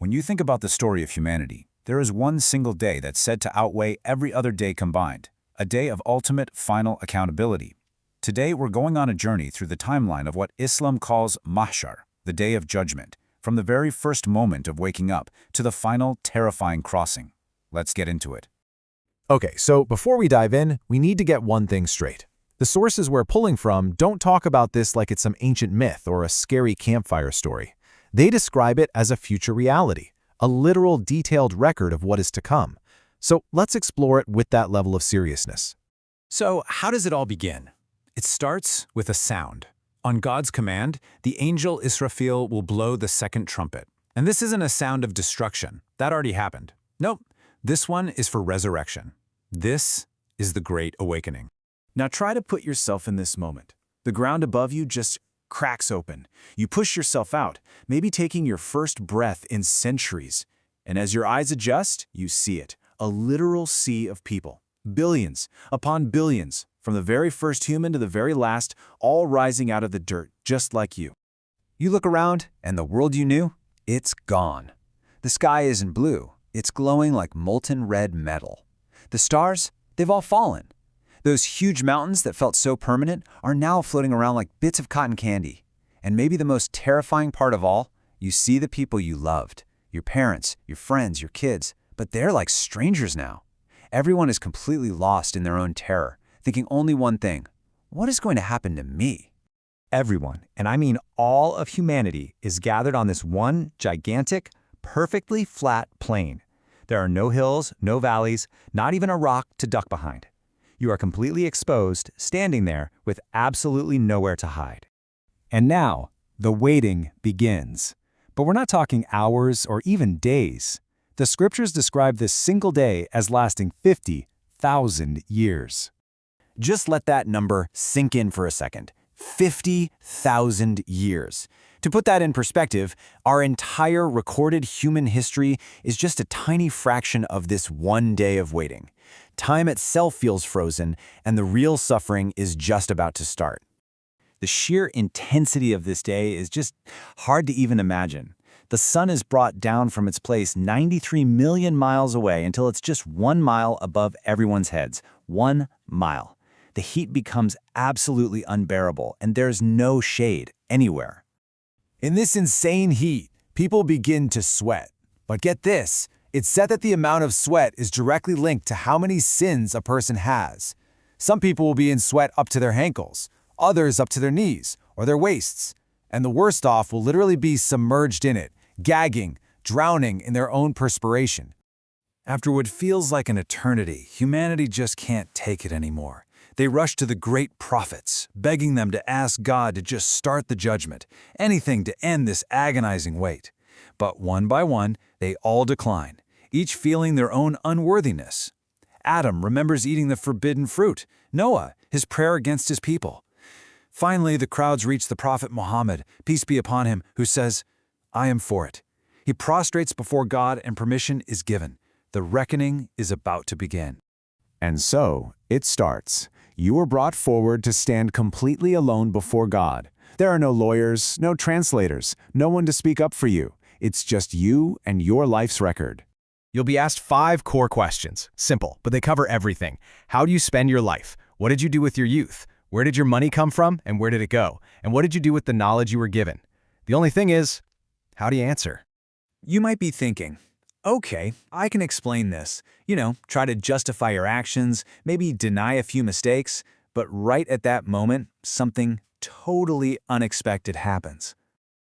When you think about the story of humanity, there is one single day that's said to outweigh every other day combined, a day of ultimate, final accountability. Today, we're going on a journey through the timeline of what Islam calls Mahshara, the Day of Judgment, from the very first moment of waking up to the final, terrifying crossing. Let's get into it. Okay, so before we dive in, we need to get one thing straight. The sources we're pulling from don't talk about this like it's some ancient myth or a scary campfire story. They describe it as a future reality, a literal detailed record of what is to come. So let's explore it with that level of seriousness. So how does it all begin? It starts with a sound. On God's command, the angel Israfil will blow the second trumpet. And this isn't a sound of destruction. That already happened. Nope, this one is for resurrection. This is the Great Awakening. Now try to put yourself in this moment. The ground above you just cracks open. You push yourself out, maybe taking your first breath in centuries. And as your eyes adjust, you see it, a literal sea of people. Billions upon billions, from the very first human to the very last, all rising out of the dirt, just like you. You look around, and the world you knew, it's gone. The sky isn't blue. It's glowing like molten red metal. The stars, they've all fallen. Those huge mountains that felt so permanent are now floating around like bits of cotton candy. And maybe the most terrifying part of all, you see the people you loved, your parents, your friends, your kids, but they're like strangers now. Everyone is completely lost in their own terror, thinking only one thing: what is going to happen to me? Everyone, and I mean all of humanity, is gathered on this one gigantic, perfectly flat plain. There are no hills, no valleys, not even a rock to duck behind. You are completely exposed, standing there with absolutely nowhere to hide. And now, the waiting begins. But we're not talking hours or even days. The scriptures describe this single day as lasting 50,000 years. Just let that number sink in for a second. 50,000 years. To put that in perspective, our entire recorded human history is just a tiny fraction of this one day of waiting. Time itself feels frozen, and the real suffering is just about to start. The sheer intensity of this day is just hard to even imagine. The sun is brought down from its place 93 million miles away until it's just 1 mile above everyone's heads. 1 mile. The heat becomes absolutely unbearable, and there's no shade anywhere. In this insane heat, people begin to sweat. But get this, it's said that the amount of sweat is directly linked to how many sins a person has. Some people will be in sweat up to their ankles, others up to their knees or their waists, and the worst off will literally be submerged in it, gagging, drowning in their own perspiration. After what feels like an eternity, humanity just can't take it anymore. They rush to the great prophets, begging them to ask God to just start the judgment, anything to end this agonizing wait. But one by one, they all decline, each feeling their own unworthiness. Adam remembers eating the forbidden fruit, Noah, his prayer against his people. Finally, the crowds reach the prophet Muhammad, peace be upon him, who says, "I am for it." He prostrates before God and permission is given. The reckoning is about to begin. And so, it starts. You are brought forward to stand completely alone before God. There are no lawyers, no translators, no one to speak up for you. It's just you and your life's record. You'll be asked 5 core questions. Simple, but they cover everything. How do you spend your life? What did you do with your youth? Where did your money come from, and where did it go? And what did you do with the knowledge you were given? The only thing is, how do you answer? You might be thinking, okay, I can explain this. Try to justify your actions, maybe deny a few mistakes, but right at that moment, something totally unexpected happens.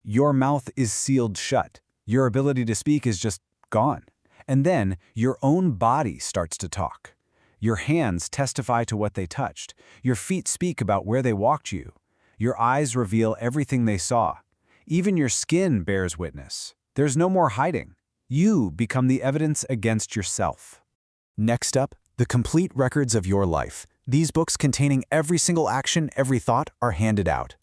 Your mouth is sealed shut. Your ability to speak is just gone. And then your own body starts to talk. Your hands testify to what they touched. Your feet speak about where they walked you. Your eyes reveal everything they saw. Even your skin bears witness. There's no more hiding. You become the evidence against yourself. Next up, the complete records of your life. These books containing every single action, every thought, are handed out.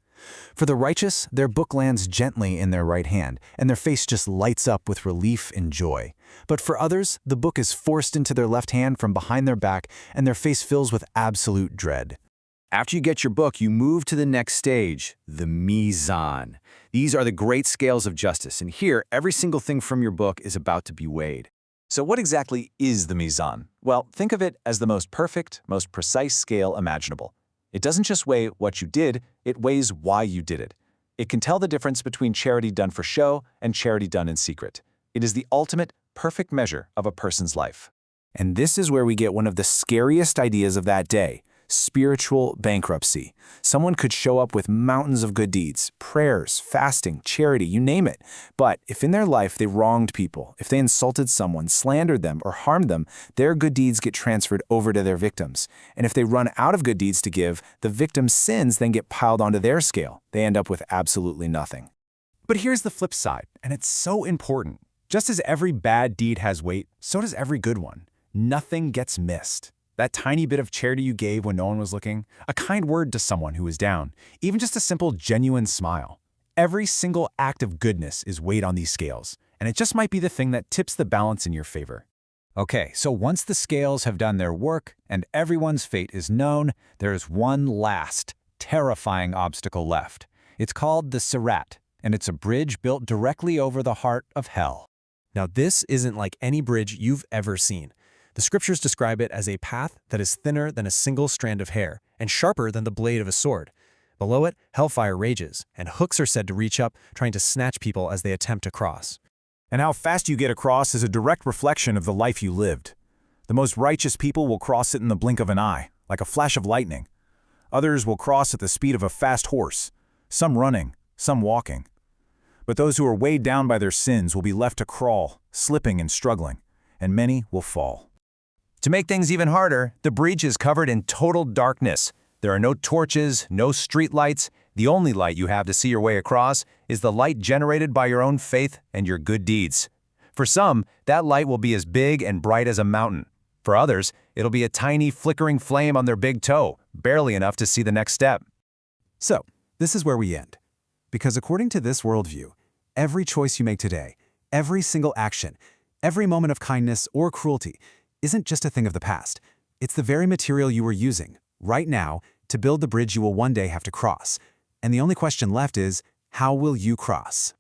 For the righteous, their book lands gently in their right hand, and their face just lights up with relief and joy. But for others, the book is forced into their left hand from behind their back, and their face fills with absolute dread. After you get your book, you move to the next stage, the mizan. These are the great scales of justice, and here, every single thing from your book is about to be weighed. So what exactly is the mizan? Well, think of it as the most perfect, most precise scale imaginable. It doesn't just weigh what you did, it weighs why you did it. It can tell the difference between charity done for show and charity done in secret. It is the ultimate, perfect measure of a person's life. And this is where we get one of the scariest ideas of that day: spiritual bankruptcy. Someone could show up with mountains of good deeds, prayers, fasting, charity, you name it. But if in their life they wronged people, if they insulted someone, slandered them, or harmed them, their good deeds get transferred over to their victims. And if they run out of good deeds to give, the victim's sins then get piled onto their scale. They end up with absolutely nothing. But here's the flip side, and it's so important. Just as every bad deed has weight, so does every good one. Nothing gets missed. That tiny bit of charity you gave when no one was looking, a kind word to someone who was down, even just a simple, genuine smile. Every single act of goodness is weighed on these scales, and it just might be the thing that tips the balance in your favor. Okay, so once the scales have done their work and everyone's fate is known, there is one last, terrifying obstacle left. It's called the Sirat, and it's a bridge built directly over the heart of hell. Now, this isn't like any bridge you've ever seen. The scriptures describe it as a path that is thinner than a single strand of hair and sharper than the blade of a sword. Below it, hellfire rages, and hooks are said to reach up, trying to snatch people as they attempt to cross. And how fast you get across is a direct reflection of the life you lived. The most righteous people will cross it in the blink of an eye, like a flash of lightning. Others will cross at the speed of a fast horse, some running, some walking. But those who are weighed down by their sins will be left to crawl, slipping and struggling, and many will fall. To make things even harder, the breach is covered in total darkness. There are no torches, no street lights. The only light you have to see your way across is the light generated by your own faith and your good deeds. For some, that light will be as big and bright as a mountain. For others, it'll be a tiny flickering flame on their big toe, barely enough to see the next step. So, this is where we end. Because according to this worldview, every choice you make today, every single action, every moment of kindness or cruelty isn't just a thing of the past. It's the very material you are using, right now, to build the bridge you will one day have to cross. And the only question left is, how will you cross?